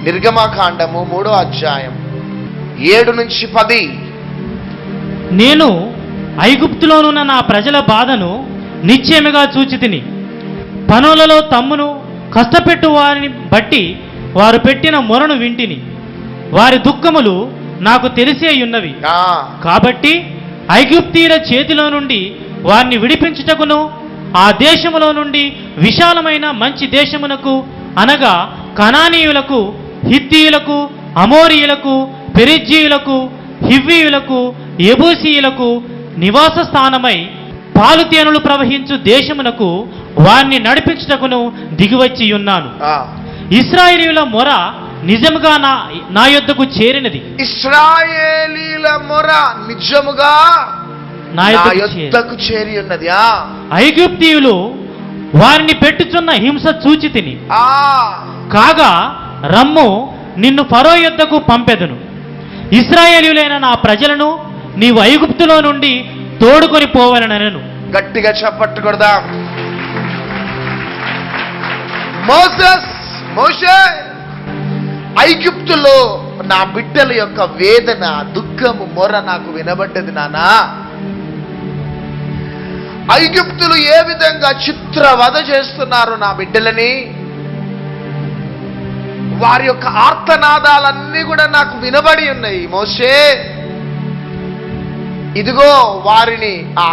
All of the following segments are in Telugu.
నిర్గమకాండము 3వ అధ్యాయం 7-10. నేను ఐగుప్తులోనున్న నా ప్రజల బాధను నిశ్చయముగా చూచితిని. పనులలో తమ్మును కష్టపెట్టు వారిని బట్టి వారు పెట్టిన మొరను వింటిని. వారి దుఃఖములు నాకు తెలిసేయున్నవి. కాబట్టి ఐగుప్తీయుల చేతిలో నుండి వారిని విడిపించుటకును, ఆ దేశములో నుండి విశాలమైన మంచి దేశమునకు, అనగా కనానీయులకు, హిత్తీయులకు, అమోరీయులకు, పెరిజ్జీయులకు, హివ్వీయులకు, యెబూసీయులకు నివాస స్థానమై పాలుతేనులు ప్రవహించు దేశమునకు వారిని నడిపించుటకును దిగివచ్చి ఉన్నాను. ఇశ్రాయేలీయుల మొర నిజముగా నా యొద్దకు చేరినది. ఇశ్రాయేలీయుల మొర నిజముగా నా యొద్దకు చేరి ఉన్నది. ఐగుప్తీయులు వారిని పెట్టుచున్న హింస చూచితిని. కాగా రమ్ము, నిన్ను ఫరో యొద్దకు పంపెదను. ఇశ్రాయేలీయులైన నా ప్రజలను నీవు ఐగుప్తులో నుండి తోడుకొని పోవలనను. గట్టిగా చప్పట్లు కొడదాం. మోషే, ఐగుప్తులో నా బిడ్డల యొక్క వేదన, దుఃఖము, మొర నాకు వినబడ్డది నానా. ఐగుప్తులు ఏ విధంగా చిత్రవధ చేస్తున్నారు నా బిడ్డలని, వారి యొక్క ఆర్తనాదాలన్నీ కూడా నాకు వినబడి ఉన్నాయి. మోషే, ఇదిగో వారిని ఆ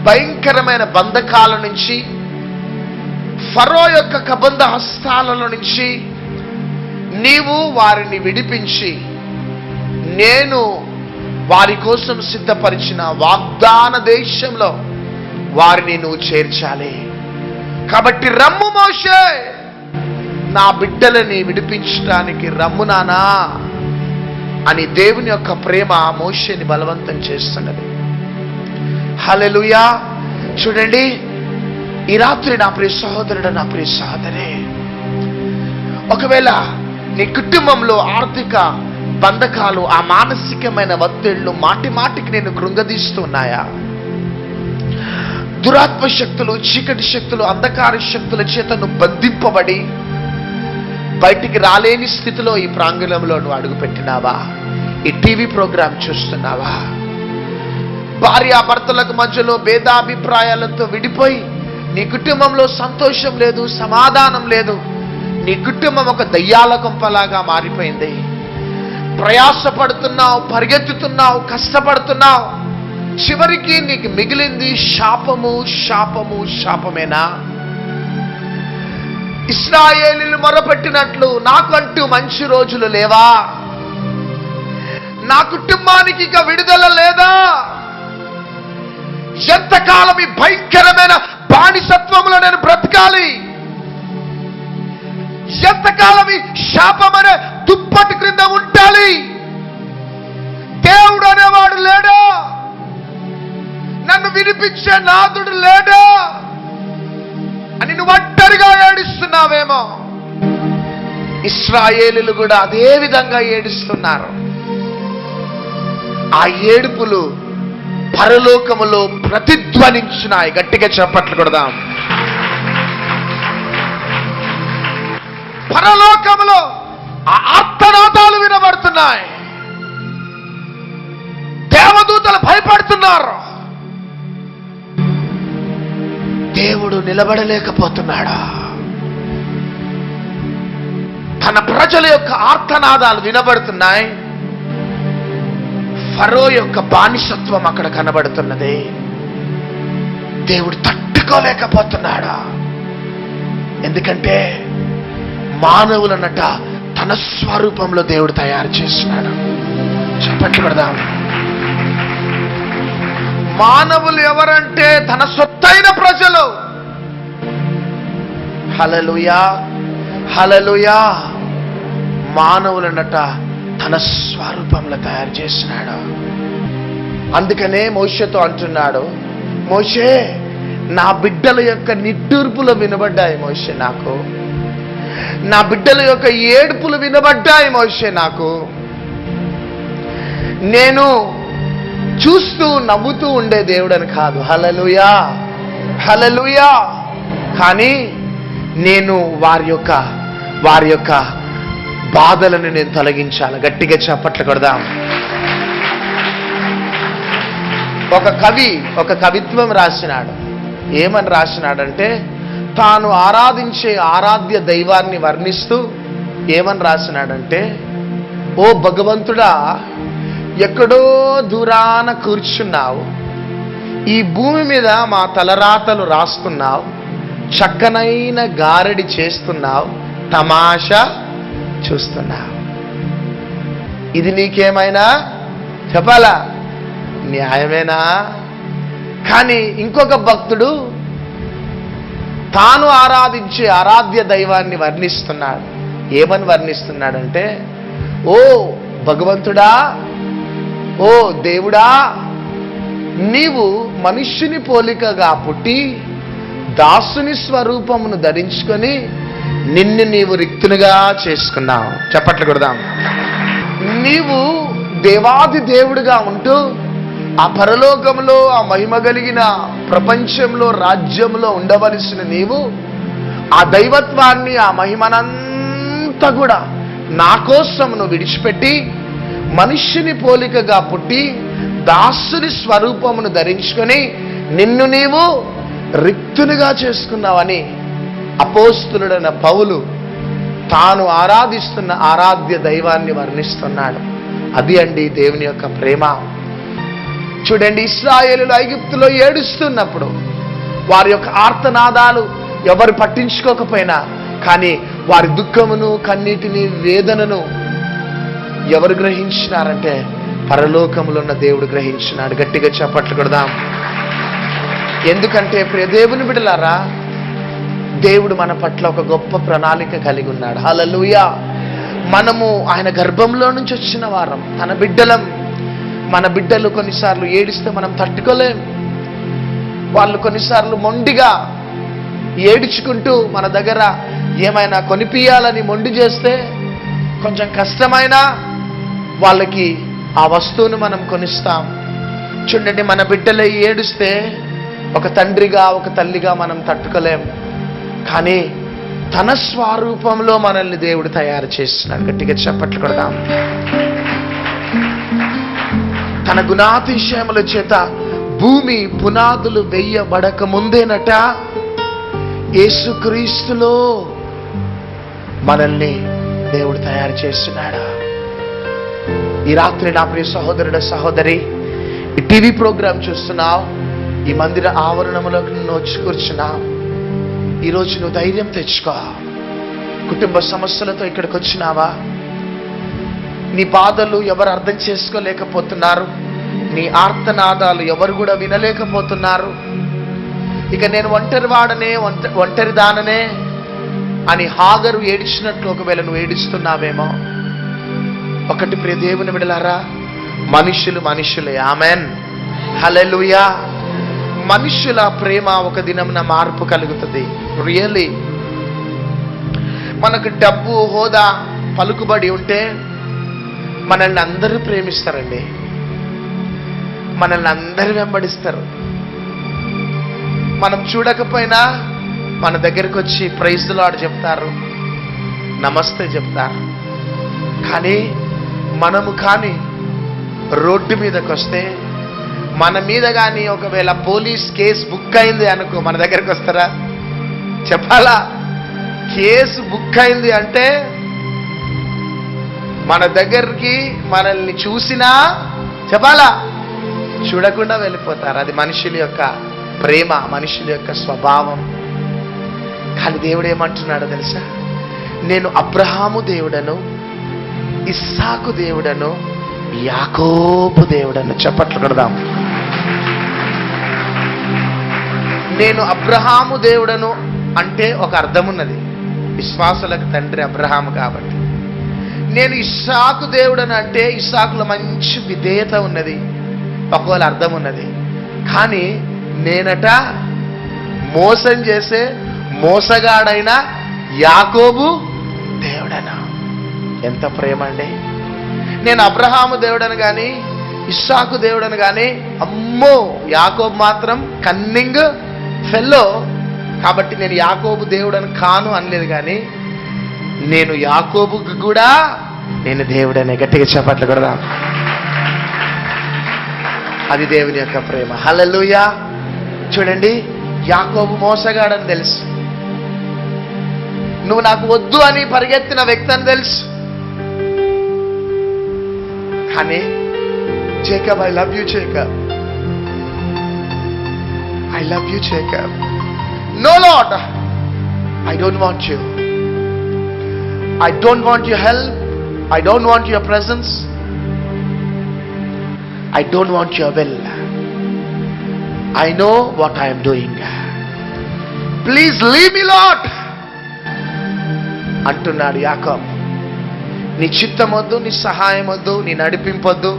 భయంకరమైన బంధకాల నుంచి, ఫరో యొక్క కబంధ హస్తాలలో నుంచి నీవు వారిని విడిపించి, నేను వారి కోసం సిద్ధపరిచిన వాగ్దాన దేశంలో వారిని నువ్వు చేర్చాలి. కాబట్టి రమ్ము మోషే, నా బిడ్డలని విడిపించడానికి రమ్ము నానా అని దేవుని యొక్క ప్రేమ మోషేని బలవంతం చేస్తున్నది. హల్లెలూయా. చూడండి, ఈ రాత్రి నా ప్రియ సహోదరుడు, నా ప్రియ సహోదరి, ఒకవేళ నీ కుటుంబంలో ఆర్థిక బంధకాలు, ఆ మానసికమైన ఒత్తిళ్లు మాటి మాటికి నేను కృంగదీస్తున్నాయా? దురాత్మ శక్తులు, చీకటి శక్తులు, అంధకార శక్తుల చేత నువ్వు బంధింపబడి బయటికి రాలేని స్థితిలో ఈ ప్రాంగణంలో నువ్వు అడుగుపెట్టినావా? ఈ టీవీ ప్రోగ్రాం చూస్తున్నావా? భార్యాభర్తలకు మధ్యలో భేదాభిప్రాయాలతో విడిపోయి నీ కుటుంబంలో సంతోషం లేదు, సమాధానం లేదు. నీ కుటుంబం ఒక దయ్యాల కొంపలాగా మారిపోయింది. ప్రయాసపడుతున్నావు, పరిగెత్తుతున్నావు, కష్టపడుతున్నావు. చివరికి నీకు మిగిలింది శాపము, శాపము, శాపమేనా? ఇశ్రాయేలీయులు మొరపెట్టినట్లు నాకంటూ మంచి రోజులు లేవా? నా కుటుంబానికి ఇక విడుదల లేదా? ఎంతకాలం ఈ భయంకరమైన బానిసత్వంలో నేను బ్రతకాలి? ఎంతకాలం ఈ శాపమనే దుప్పటి క్రింద ఉండాలి? దేవుడు అనేవాడు లేడా? నన్ను వినిపించే నాథుడు లేడా అని నువ్వు ఒంటరిగా ఏడుస్తున్నావేమో. ఇశ్రాయేలీయులు కూడా అదే విధంగా ఏడుస్తున్నారు. ఆ ఏడుపులు పరలోకములో ప్రతిధ్వనించినాయి. గట్టిగా చప్పట్లు కొడదాం. పరలోకములో ఆ ఆర్తనాదాలు వినబడుతున్నాయి. దేవదూతలు భయపడుతున్నారు. దేవుడు నిలబడలేకపోతున్నాడా? తన ప్రజల యొక్క ఆర్తనాదాలు వినబడుతున్నాయి. ఫరో యొక్క బానిసత్వం అక్కడ కనబడుతున్నది. దేవుడు తట్టుకోలేకపోతున్నాడా? ఎందుకంటే మానవులన్నట తన స్వరూపంలో దేవుడు తయారు చేస్తున్నాడు. చెప్పట్లు పెడదాం. మానవులు ఎవరంటే తన సొత్తైన ప్రజలు. హల్లెలూయా, హల్లెలూయా. మానవులన్నట తన స్వరూపంలో తయారు చేస్తున్నాడు. అందుకనే మోషేతో అంటున్నాడు, మోషే, నా బిడ్డల యొక్క నిట్టూర్పులు వినబడ్డాయి మోషే నాకు. నా బిడ్డల యొక్క ఏడుపులు వినబడ్డాయి మోషే నాకు. నేను చూస్తూ నవ్వుతూ ఉండే దేవుడని కాదు, హల్లెలూయా, హల్లెలూయా. కానీ నేను వారి యొక్క బాధలను నేను తొలగించాలి. గట్టిగా చప్పట్లు కొడదాం. ఒక కవిత్వం రాసినాడు. ఏమని రాసినాడంటే, తాను ఆరాధించే ఆరాధ్య దైవాన్ని వర్ణిస్తూ ఏమని రాసినాడంటే, ఓ భగవంతుడా, ఎక్కడో దూరాన కూర్చున్నావు, ఈ భూమి మీద మా తలరాతలు రాస్తున్నావు, చక్కనైన గారడి చేస్తున్నావు, తమాషా చూస్తున్నావు. ఇది నీకేమైనా చెప్పాలా? న్యాయమేనా? కానీ ఇంకొక భక్తుడు తాను ఆరాధించే ఆరాధ్య దైవాన్ని వర్ణిస్తున్నాడు. ఏమని వర్ణిస్తున్నాడంటే, ఓ భగవంతుడా, ఓ దేవుడా, నీవు మనుష్యుని పోలికగా పుట్టి దాసుని స్వరూపమును ధరించుకొని నిన్ను నీవు రిక్తునిగా చేసుకున్నావు. చప్పట్లు కొడదాం. నీవు దేవాది దేవుడిగా ఉంటూ ఆ పరలోకంలో, ఆ మహిమ కలిగిన ప్రపంచంలో, రాజ్యంలో ఉండవలసిన నీవు ఆ దైవత్వాన్ని, ఆ మహిమనంతా కూడా నా కోసం నువ్వు విడిచిపెట్టి మనుష్యుని పోలికగా పుట్టి దాసుని స్వరూపమును ధరించుకొని నిన్ను నీవు రిక్తునిగా చేసుకున్నావని అపోస్తులుడైన పౌలు తాను ఆరాధిస్తున్న ఆరాధ్య దైవాన్ని వర్ణిస్తున్నాడు. అది అండి దేవుని యొక్క ప్రేమ. చూడండి, ఇశ్రాయేలులు ఐగుప్తులో ఏడుస్తున్నప్పుడు వారి యొక్క ఆర్తనాదాలు ఎవరు పట్టించుకోకపోయినా, కానీ వారి దుఃఖమును, కన్నీటిని, వేదనను ఎవరు గ్రహించినారంటే పరలోకములో ఉన్న దేవుడు గ్రహించినాడు. గట్టిగా చప్పట్లు కొడదాం. ఎందుకంటే ప్రియ దేవుని బిడ్డలారా, దేవుడు మన పట్ల ఒక గొప్ప ప్రణాళిక కలిగి ఉన్నాడు. హల్లెలూయా. మనము ఆయన గర్భంలో నుంచి వచ్చిన వారం, తన బిడ్డలం. మన బిడ్డలు కొన్నిసార్లు ఏడిస్తే మనం తట్టుకోలేం. వాళ్ళు కొన్నిసార్లు మొండిగా ఏడుచుకుంటూ మన దగ్గర ఏమైనా కొనిపియాలని మొండి చేస్తే కొంచెం కష్టమైనా వాళ్ళకి ఆ వస్తువును మనం కొనిస్తాం. చూడండి, మన బిడ్డలు ఏడుస్తే ఒక తండ్రిగా, ఒక తల్లిగా మనం తట్టుకోలేం. కానీ తన స్వరూపంలో మనల్ని దేవుడు తయారు చేస్తున్నాడు. గట్టిగా చప్పట్లు కొడదాం. తన గుణాతిశయముల చేత భూమి పునాదులు వేయబడక ముందేనట యేసుక్రీస్తులో మనల్ని దేవుడు తయారు చేస్తున్నాడు. ఈ రాత్రి నా ప్రియ సహోదరుడు, సహోదరి, ఈ టీవీ ప్రోగ్రాం చూస్తున్నావు, ఈ మందిర ఆవరణంలోకి నువ్వు వచ్చి కూర్చున్నావు. ఈరోజు నువ్వు ధైర్యం తెచ్చుకో. కుటుంబ సమస్యలతో ఇక్కడికి వచ్చినావా? నీ బాధలు ఎవరు అర్థం చేసుకోలేకపోతున్నారు, నీ ఆర్తనాదాలు ఎవరు కూడా వినలేకపోతున్నారు. ఇక నేను ఒంటరివాడనే, ఒంటరి దాననే అని హాగరు ఏడిచినట్లు ఒకవేళ నువ్వు ఏడుస్తున్నావేమో. ఒకటి ప్రియ దేవుని బిడ్డలారా, మనుషులు మనుషులే. ఆమెన్, హల్లెలూయా. మనుషుల ప్రేమ ఒక దినమున మార్పు కలుగుతుంది. రియల్లీ మనకు డబ్బు, హోదా, పలుకుబడి ఉంటే మనల్ని అందరూ ప్రేమిస్తారండి. మనల్ని అందరూ వెంబడిస్తారు. మనం చూడకపోయినా మన దగ్గరకు వచ్చి ప్రైజ్ ది లార్డ్ చెప్తారు, నమస్తే చెప్తారు. కానీ మనము కానీ రోడ్డు మీదకి వస్తే, మన మీద కానీ ఒకవేళ పోలీస్ కేసు బుక్ అయింది అనుకో, మన దగ్గరికి వస్తారా? చెప్పాలా? కేసు బుక్ అయింది అంటే మన దగ్గరికి మనల్ని చూసినా చెప్పాలా, చూడకుండా వెళ్ళిపోతారు. అది మనుషుల యొక్క ప్రేమ, మనుషుల యొక్క స్వభావం. కానీ దేవుడు ఏమంటున్నాడో తెలుసా? నేను అబ్రహాము దేవుడను, ఇస్సాకు దేవుడను, యాకోబు దేవుడను. చప్పట్లు కొడదాం. నేను అబ్రహాము దేవుడను అంటే ఒక అర్థం ఉన్నది, విశ్వాసులకు తండ్రి అబ్రహాము కాబట్టి. నేను ఇస్సాకు దేవుడను అంటే ఇస్సాకులో మంచి విధేయత ఉన్నది, ఒకవేళ అర్థం ఉన్నది. కానీ నేనట మోసం చేసే మోసగాడైన యాకోబు దేవుడను. ఎంత ప్రేమ అండి! నేను అబ్రహాము దేవుడను కానీ, ఇస్సాకు దేవుడను కానీ, అమ్మో యాకోబు మాత్రం కన్నింగ్ ఫెల్లో కాబట్టి నేను యాకోబు దేవుడని కాను అనలేదు. కానీ నేను యాకోబుకు కూడా నేను దేవుడనే. గట్టిగా చెప్పట్లు కూడా. అది దేవుని యొక్క ప్రేమ. హల్లెలూయా. చూడండి, యాకోబు మోసగాడని తెలుసు, నువ్వు నాకు వద్దు అని పరిగెత్తిన వ్యక్తి అని తెలుసు. కానీ Jacob, I love you Jacob, I love you Jacob. No Lord, I don't want you, I don't want your help, I don't want your presence, I don't want your will, I know what I am doing. Please leave me Lord అంటున్నాడు యాకోబు. నీ చిత్తం వద్దు, నీ సహాయం వద్దు, నీ నడిపింపొద్దు,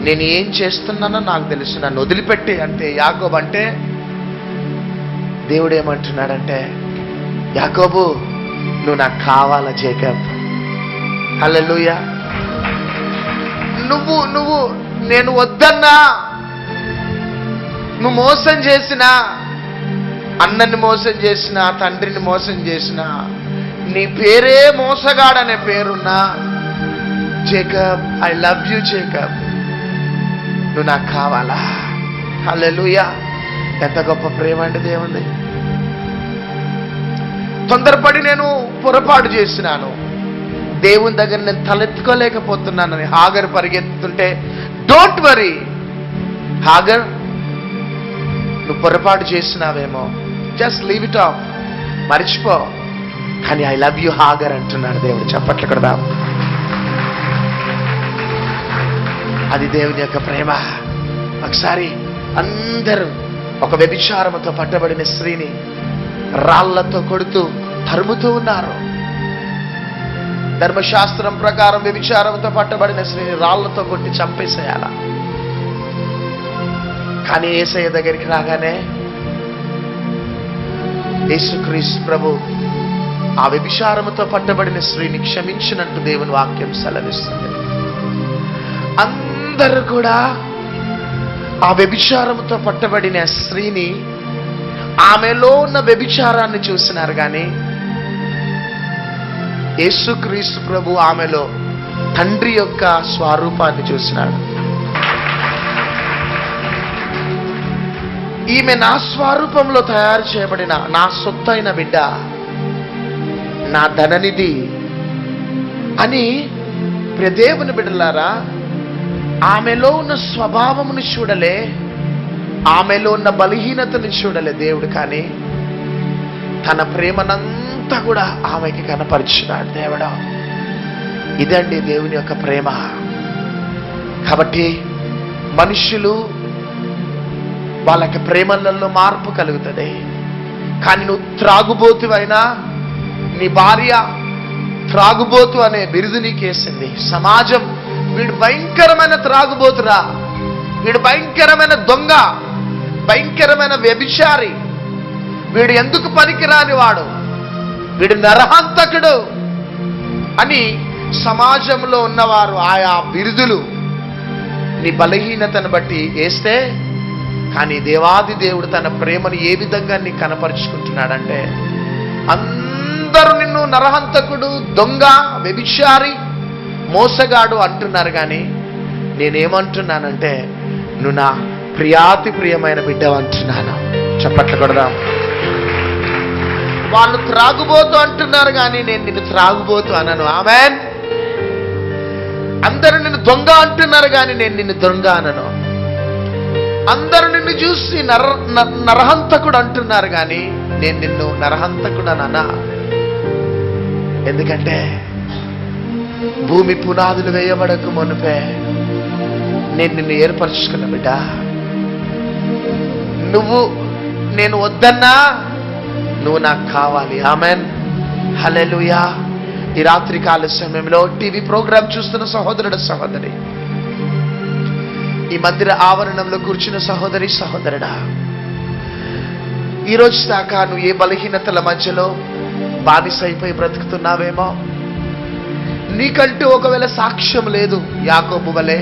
నేను ఏం చేస్తున్నానో నాకు తెలుసు, నన్ను వదిలిపెట్టి అంటే. యాకోబు అంటే దేవుడు ఏమంటున్నాడంటే, యాకోబు నువ్వు నాకు కావాలా జేకబ్. హల్లెలూయా. నువ్వు నేను వద్దన్నా, నువ్వు మోసం చేసినా, అన్నని మోసం చేసినా, తండ్రిని మోసం చేసినా, నీ పేరే మోసగాడనే పేరున్నా, Jacob I love you Jacob, నువ్వు నాకు కావాలా. హల్లెలూయా. ఎంత గొప్ప ప్రేమ అంటే దేవుంది. తొందరపడి నేను పొరపాటు చేసినాను, దేవుని దగ్గర నేను తలెత్తుకోలేకపోతున్నానని హాగర్ పరిగెత్తుంటే, డోంట్ వరీ హాగర్, నువ్వు పొరపాటు చేసినావేమో, జస్ట్ లీవ్ ఇట్ ఆఫ్, మర్చిపో, కానీ ఐ లవ్ యూ హాగర్ అంటున్నాడు దేవుడు. చప్పట్లు కూడా. అది దేవుని యొక్క ప్రేమ. ఒకసారి అందరూ ఒక వ్యభిచారముతో పట్టబడిన స్త్రీని రాళ్లతో కొడుతూ తరుముతూ ఉన్నారు. ధర్మశాస్త్రం ప్రకారం వ్యభిచారంతో పట్టబడిన స్త్రీని రాళ్లతో కొట్టి చంపేసేయాల. కానీ యేసయ్య దగ్గరికి రాగానే యేసుక్రీస్తు ప్రభు ఆ వ్యభిచారముతో పట్టబడిన స్త్రీని క్షమించినట్టు దేవుని వాక్యం సెలవిస్తుంది. అందరూ కూడా ఆ వ్యభిచారముతో పట్టబడిన స్త్రీని, ఆమెలో ఉన్న వ్యభిచారాన్ని చూసినారు, కానీ యేసుక్రీస్తు ప్రభు ఆమెలో తండ్రి యొక్క స్వరూపాన్ని చూసినాడు. ఈమె నా స్వరూపంలో తయారు చేయబడిన నా సొత్తైన బిడ్డ, నా ధననిధి అని. దేవుని బిడ్డలారా, ఆమెలో ఉన్న స్వభావమును చూడలే, ఆమెలో ఉన్న బలహీనతను చూడలే దేవుడు, కానీ తన ప్రేమనంతా కూడా ఆమెకి కనపరిచినాడు దేవుడు. ఇదండి దేవుని యొక్క ప్రేమ. కాబట్టి మనుషులు వాళ్ళకి ప్రేమలలో మార్పు కలుగుతుంది. కానీ నువ్వు త్రాగుబోతువైనా, నీ భార్య త్రాగుబోతు అనే బిరుదు నీకేసింది. సమాజం వీడు భయంకరమైన త్రాగుబోతురా, వీడు భయంకరమైన దొంగ, భయంకరమైన వ్యభిచారి, వీడు ఎందుకు పనికిరాని వాడు, వీడు నరహంతకుడు అని సమాజంలో ఉన్నవారు ఆయా బిరుదులు నీ బలహీనతను బట్టి వేస్తే, కానీ దేవాది దేవుడు తన ప్రేమను ఏ విధంగా నీకు కనపరుచుకుంటున్నాడంటే, అందరూ నిన్ను నరహంతకుడు, దొంగ, వ్యభిచారి, మోసగాడు అంటున్నారు, కానీ నేనేమంటున్నానంటే నువ్వు నా ప్రియాతి ప్రియమైన బిడ్డవు అంటున్నాను. చప్పట్లు కొడదాం. వాళ్ళు త్రాగుబోతు అంటున్నారు, కానీ నేను నిన్ను త్రాగుబోతు అనను. ఆమేన్. అందరూ నిన్ను దొంగ అంటున్నారు, కానీ నేను నిన్ను దొంగ అనను. అందరూ నిన్ను చూసి నరహంతకుడు అంటున్నారు, కానీ నేను నిన్ను నరహంతకుడు అననా. ఎందుకంటే భూమి పునాదులు వేయబడకు మునుపే నేను నిన్ను ఏర్పరచుకున్న బిడ్డ. నేను వద్దన్నా నువ్వు నాకు కావాలి. ఆమెన్. హల్లెలూయా. ఈ రాత్రి కాల సమయంలో టీవీ ప్రోగ్రాం చూస్తున్న సహోదరుడు, సహోదరి, ఈ మందిర ఆవరణంలో కూర్చున్న సహోదరి, సహోదరుడా, ఈరోజు దాకా నువ్వు ఏ బలహీనతల మధ్యలో బానిసైపోయి బ్రతుకుతున్నావేమో. నీకంటూ ఒకవేళ సాక్ష్యం లేదు యాకోబు వలె,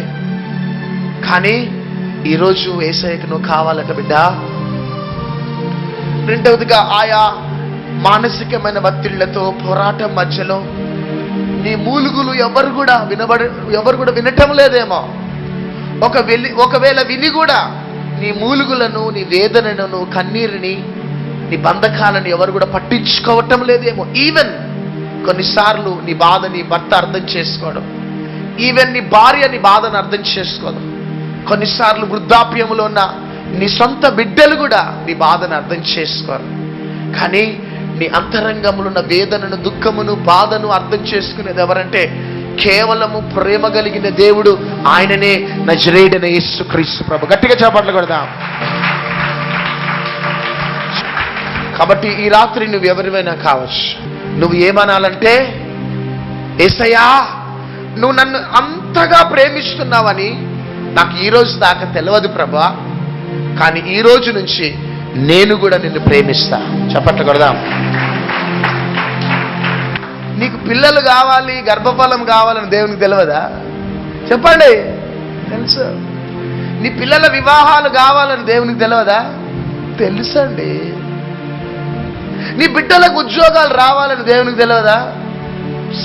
కానీ ఈరోజు యేసయ్యకు నువ్వు కావాలట బిడ్డ. రెండవదిగా ఆయా మానసికమైన ఒత్తిళ్లతో పోరాటం మధ్యలో నీ మూలుగులు ఎవరు కూడా వినటం లేదేమో. ఒకవేళ విని కూడా నీ మూలుగులను, నీ వేదనను, కన్నీరుని, నీ బంధకాలను ఎవరు కూడా పట్టించుకోవటం లేదేమో. ఈవెన్ కొన్నిసార్లు నీ బాధ నీ భర్త అర్థం చేసుకోవడం, ఈవెన్ నీ భార్య నీ బాధను అర్థం చేసుకోవడం, కొన్నిసార్లు వృద్ధాప్యంలో ఉన్న నీ సొంత బిడ్డలు కూడా నీ బాధను అర్థం చేసుకోరు. కానీ నీ అంతరంగంలో ఉన్న వేదనను, దుఃఖమును, బాధను అర్థం చేసుకునేది ఎవరంటే కేవలము ప్రేమ కలిగిన దేవుడు, ఆయననే నజరేయుడైన యేసుక్రీస్తు ప్రభు. గట్టిగా చప్పట్లు కొడదాం. కాబట్టి ఈ రాత్రి నువ్వు ఎవరివైనా కావచ్చు, నువ్వు ఏమనాలంటే, యేసయ్యా నువ్వు నన్ను అంతగా ప్రేమిస్తున్నావని నాకు ఈ రోజు దాకా తెలియదు ప్రభా, కానీ ఈ రోజు నుంచి నేను కూడా నిన్ను ప్రేమిస్తా. చప్పట్లు కొడదాం. నీకు పిల్లలు కావాలి, గర్భఫలం కావాలని దేవునికి తెలియదా? చెప్పండి, తెలుసు. నీ పిల్లల వివాహాలు కావాలని దేవునికి తెలియదా? తెలుసండి. నీ బిడ్డలకు ఉద్యోగాలు రావాలని దేవునికి తెలియదా?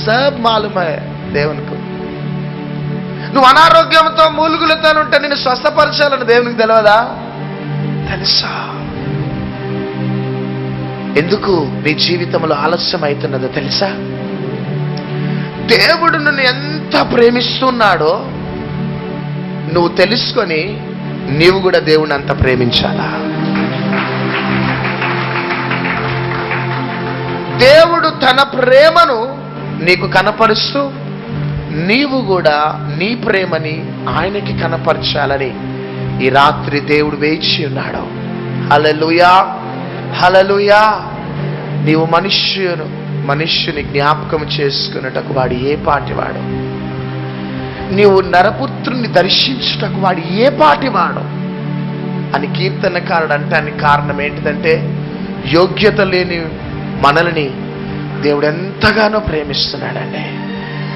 సబ్ మాలుమే దేవునికి. నువ్వు అనారోగ్యంతో మూలుగులతో ఉంటే నిన్ను స్వస్థపరచాలని దేవునికి తెలియదా? తెలుసా? ఎందుకు నీ జీవితంలో ఆలస్యం అవుతున్నదో తెలుసా? దేవుడు నిన్ను ఎంత ప్రేమిస్తున్నాడో నువ్వు తెలుసుకొని నీవు కూడా దేవుని అంత ప్రేమించాలా? దేవుడు తన ప్రేమను నీకు కనపరుస్తూ నీవు కూడా నీ ప్రేమని ఆయనకి కనపరచాలని ఈ రాత్రి దేవుడు వేచి ఉన్నాడు. హల్లెలూయా, హల్లెలూయా. నీవు మనుష్యుని జ్ఞాపకం చేసుకున్నటకు వాడు ఏ పాటివాడు? నీవు నరపుత్రుని దర్శించుటకు వాడు ఏ పాటివాడు అని కీర్తనకారుడు అంటానికి కారణం ఏంటిదంటే, యోగ్యత లేని మనల్ని దేవుడు ఎంతగానో ప్రేమిస్తున్నాడండి.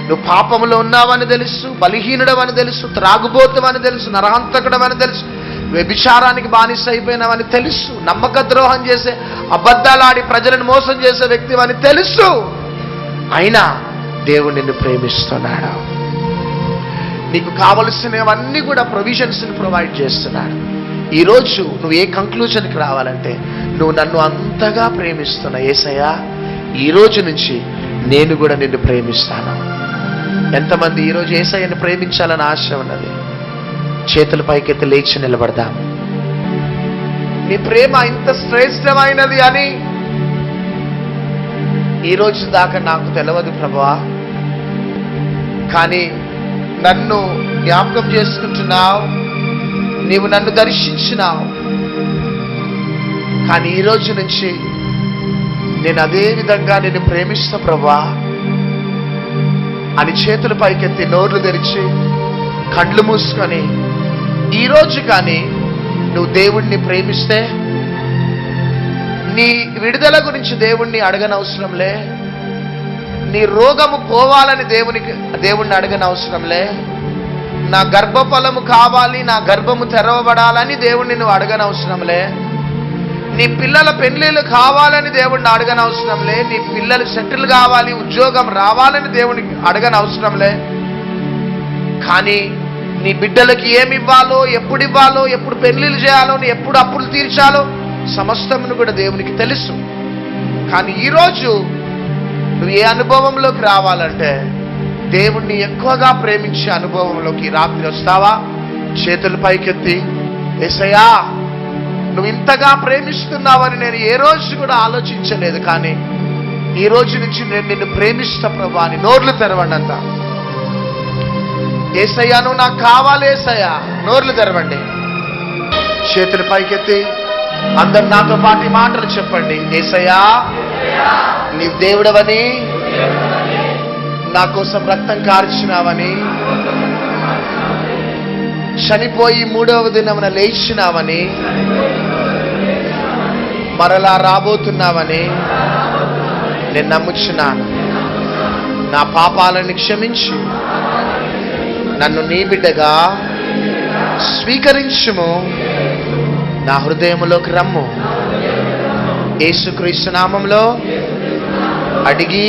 నువ్వు పాపంలో ఉన్నావని తెలుసు, బలహీనుడవని తెలుసు, త్రాగుబోతువని తెలుసు, నరహంతకుడవని తెలుసు, వ్యభిచారానికి బానిస అయిపోయినావని తెలుసు, నమ్మక ద్రోహం చేసే, అబద్ధాలాడి ప్రజలను మోసం చేసే వ్యక్తివని తెలుసు. అయినా దేవుడు నిన్ను ప్రేమిస్తున్నాడు. నీకు కావలసినవన్నీ కూడా ప్రొవిజన్స్ని ప్రొవైడ్ చేస్తున్నాడు. ఈరోజు నువ్వు ఏ కంక్లూజన్కి రావాలంటే, నువ్వు నన్ను అంతగా ప్రేమిస్తున్నా యేసయ్యా, ఈ రోజు నుంచి నేను కూడా నిన్ను ప్రేమిస్తాను. ఎంతమంది ఈరోజు యేసయ్యను ప్రేమించాలని ఆశ ఉన్నది? చేతుల పైకెత్తి లేచి నిలబడదాం. నీ ప్రేమ ఇంత శ్రేష్టమైనది అని ఈరోజు దాకా నాకు తెలియదు ప్రభువా, కానీ నన్ను జ్ఞాపకం చేసుకుంటున్నావు, నీవు నన్ను దర్శించినావు. కానీ ఈ రోజు నుంచి నేను అదే విధంగా నిన్ను ప్రేమిస్తా ప్రభువా అని చేతుల పైకెత్తి నోర్లు తెరిచి కళ్ళు మూసుకొని ఈరోజు కానీ నువ్వు దేవుణ్ణి ప్రేమిస్తే, నీ విడుదల గురించి దేవుణ్ణి అడగనవసరంలే, నీ రోగము పోవాలని దేవుణ్ణి అడగనవసరంలే, నా గర్భఫలము కావాలి, నా గర్భము తెరవబడాలని దేవుణ్ణి నువ్వు అడగనవసరంలే, నీ పిల్లల పెళ్ళిళ్ళు కావాలని దేవుణ్ణి అడగనవసరంలే, నీ పిల్లలు సెటిల్ కావాలి, ఉద్యోగం రావాలని దేవునికి అడగనవసరంలే. కానీ నీ బిడ్డలకి ఏమి ఇవ్వాలో, ఎప్పుడు ఇవ్వాలో, ఎప్పుడు పెళ్లిళ్ళు చేయాలో, ఎప్పుడు అప్పులు తీర్చాలో సమస్తమును కూడా దేవునికి తెలుసు. కానీ ఈరోజు నువ్వు ఏ అనుభవంలోకి రావాలంటే, దేవుణ్ణి ఎక్కువగా ప్రేమించే అనుభవంలోకి రాత్రి వస్తావా? చేతుల పైకెత్తి, యేసయ్యా నువ్వు ఇంతగా ప్రేమిస్తున్నావని నేను ఏ రోజు కూడా ఆలోచించలేదు, కానీ ఈ రోజు నుంచి నేను నిన్ను ప్రేమిస్తా ప్రభా అని నోర్లు తెరవండి అంతా. యేసయ్యా నువ్వు నాకు కావాలి యేసయ్యా, నోర్లు తెరవండి. చేతులు పైకెత్తి అందరు నాతో పాటు మాటలు చెప్పండి. యేసయ్యా నీ దేవుడవని, నా కోసం రక్తం కార్చినావని, చనిపోయి 3వ దినమున లేచినావని, మరలా రాబోతున్నావని నేను నమ్ముచున్నాను. నా పాపాలను క్షమించి నన్ను నీ బిడ్డగా స్వీకరించుము, నా హృదయములోకి రమ్ము, యేసుక్రీస్తు నామములో అడిగి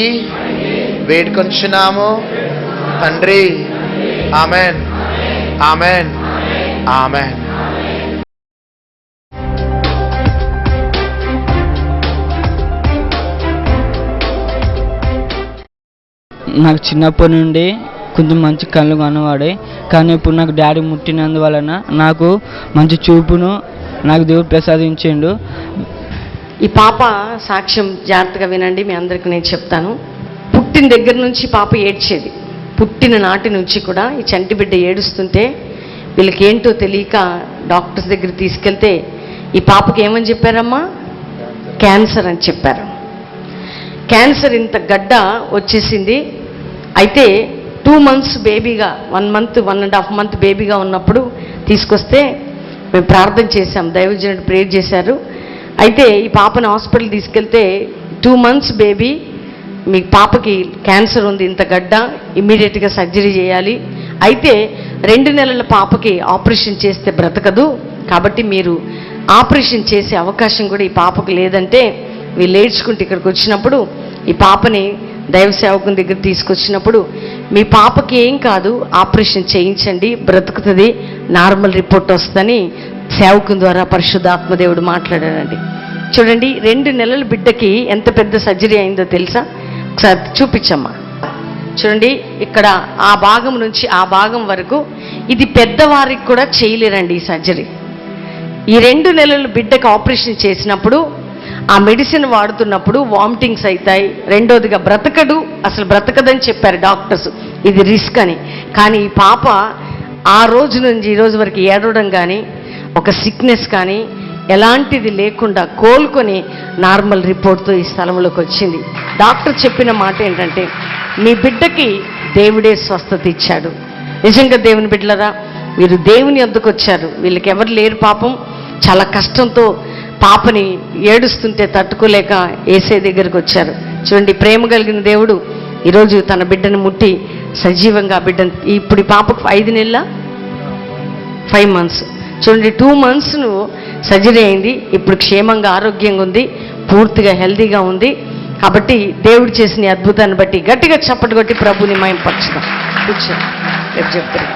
వేడుకొంచున్నాము తండ్రి. Amen, amen, amen. నాకు చిన్నప్పటి నుండి కొంచెం మంచి కళ్ళు కనవాడే, కానీ ఇప్పుడు నాకు డాడీ ముట్టినందువలన నాకు మంచి చూపును నాకు దేవుడు ప్రసాదించిండు. ఈ పాప సాక్ష్యం జాగ్రత్తగా వినండి, మీ అందరికీ నేను చెప్తాను. పుట్టిన దగ్గర నుంచి పాప ఏడ్చేది. పుట్టిన నాటి నుంచి కూడా ఈ చంటి బిడ్డ ఏడుస్తుంటే వీళ్ళకి ఏంటో తెలియక డాక్టర్స్ దగ్గర తీసుకెళ్తే ఈ పాపకి ఏమని చెప్పారమ్మా? క్యాన్సర్ అని చెప్పారు. క్యాన్సర్ ఇంత గడ్డ వచ్చేసింది. అయితే 2 months బేబీగా, 1 month 1.5 month బేబీగా ఉన్నప్పుడు తీసుకొస్తే మేము ప్రార్థన చేశాం, దైవజనుడు ప్రేయర్ చేశారు. అయితే ఈ పాపను హాస్పిటల్ తీసుకెళ్తే 2 months బేబీ, మీ పాపకి క్యాన్సర్ ఉంది, ఇంత గడ్డ, ఇమ్మీడియట్గా సర్జరీ చేయాలి. అయితే 2 నెలల పాపకి ఆపరేషన్ చేస్తే బ్రతకదు, కాబట్టి మీరు ఆపరేషన్ చేసే అవకాశం కూడా ఈ పాపకు లేదంటే వీళ్ళు ఏడ్చుకుంటే ఇక్కడికి వచ్చినప్పుడు ఈ పాపని దైవ సేవకుని దగ్గర తీసుకొచ్చినప్పుడు మీ పాపకి ఏం కాదు, ఆపరేషన్ చేయించండి, బ్రతుకుతుంది, నార్మల్ రిపోర్ట్ వస్తుందని సేవకుని ద్వారా పరిశుద్ధాత్మదేవుడు మాట్లాడాడండి. చూడండి, 2 నెలల బిడ్డకి ఎంత పెద్ద సర్జరీ అయిందో తెలుసా? ఒకసారి చూపించమ్మా. చూడండి, ఇక్కడ ఆ భాగం నుంచి ఆ భాగం వరకు ఇది పెద్దవారికి కూడా చేయలేరండి ఈ సర్జరీ. ఈ 2 నెలల బిడ్డకి ఆపరేషన్ చేసినప్పుడు ఆ మెడిసిన్ వాడుతున్నప్పుడు వామిటింగ్స్ అవుతాయి. రెండోదిగా బ్రతకడు, అసలు బ్రతకదని చెప్పారు డాక్టర్స్, ఇది రిస్క్ అని. కానీ ఈ పాప ఆ రోజు నుంచి ఈ రోజు వరకు ఏడవడం కానీ ఒక సిక్నెస్ కానీ ఎలాంటిది లేకుండా కోలుకొని నార్మల్ రిపోర్ట్తో ఈ స్థలంలోకి వచ్చింది. డాక్టర్ చెప్పిన మాట ఏంటంటే, మీ బిడ్డకి దేవుడే స్వస్థత ఇచ్చాడు. నిజంగా దేవుని బిడ్డలరా, వీరు దేవుని వద్దకు వచ్చారు. వీళ్ళకి ఎవరు లేరు పాపం, చాలా కష్టంతో పాపని ఏడుస్తుంటే తట్టుకోలేక ఏసే దగ్గరికి వచ్చారు. చూడండి, ప్రేమ కలిగిన దేవుడు ఈరోజు తన బిడ్డను ముట్టి సజీవంగా బిడ్డను, ఇప్పుడు ఈ పాపకు 5 నెలల 5 months. చూడండి, 2 months సర్జరీ అయింది, ఇప్పుడు క్షేమంగా ఆరోగ్యంగా ఉంది, పూర్తిగా హెల్తీగా ఉంది. కాబట్టి దేవుడు చేసిన అద్భుతాన్ని బట్టి గట్టిగా చప్పటి కొట్టి ప్రభుని మహిమపరచుదాం. కూర్చో, రేపు చెప్తారు.